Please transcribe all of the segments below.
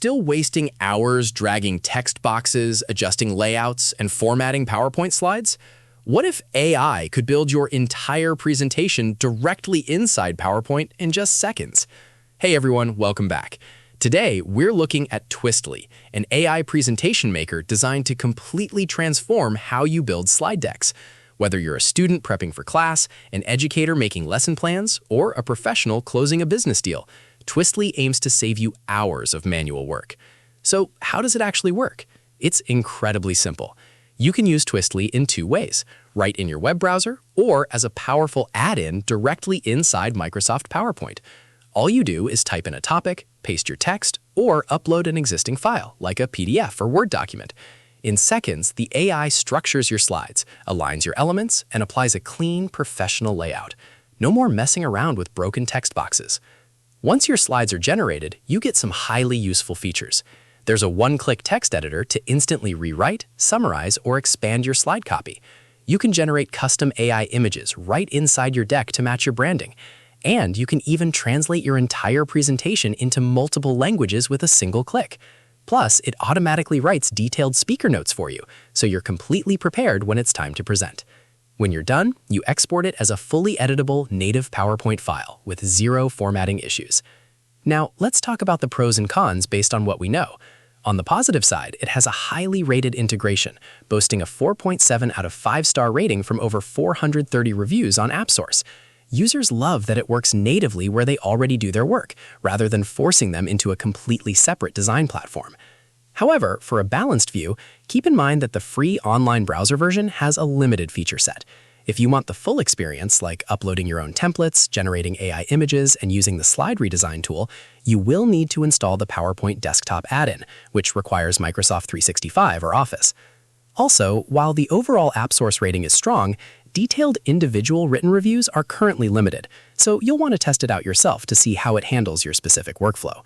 still wasting hours dragging text boxes, adjusting layouts, and formatting PowerPoint slides? What if AI could build your entire presentation directly inside PowerPoint in just seconds? Hey everyone, welcome back. Today, we're looking at Twistly, an AI presentation maker designed to completely transform how you build slide decks. Whether you're a student prepping for class, an educator making lesson plans, or a professional closing a business deal, Twistly aims to save you hours of manual work. So how does it actually work? It's incredibly simple. You can use Twistly in two ways, right in your web browser or as a powerful add-in directly inside Microsoft PowerPoint. All you do is type in a topic, paste your text, or upload an existing file, like a PDF or Word document. In seconds, the AI structures your slides, aligns your elements, and applies a clean, professional layout. No more messing around with broken text boxes. Once your slides are generated, you get some highly useful features. There's a one-click text editor to instantly rewrite, summarize, or expand your slide copy. You can generate custom AI images right inside your deck to match your branding. And you can even translate your entire presentation into multiple languages with a single click. Plus, it automatically writes detailed speaker notes for you, so you're completely prepared when it's time to present. When you're done, you export it as a fully editable native PowerPoint file with zero formatting issues. Now, let's talk about the pros and cons based on what we know. On the positive side, it has a highly rated integration, boasting a 4.7 out of 5-star rating from over 430 reviews on AppSource. Users love that it works natively where they already do their work, rather than forcing them into a completely separate design platform. However, for a balanced view, keep in mind that the free online browser version has a limited feature set. If you want the full experience, like uploading your own templates, generating AI images, and using the slide redesign tool, you will need to install the PowerPoint desktop add-in, which requires Microsoft 365 or Office. Also, while the overall AppSource rating is strong, detailed individual written reviews are currently limited, so you'll want to test it out yourself to see how it handles your specific workflow.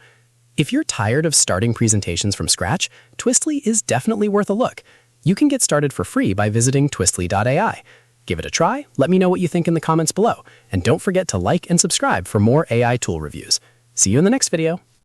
If you're tired of starting presentations from scratch, Twistly is definitely worth a look. You can get started for free by visiting twistly.ai. Give it a try, let me know what you think in the comments below, and don't forget to like and subscribe for more AI tool reviews. See you in the next video.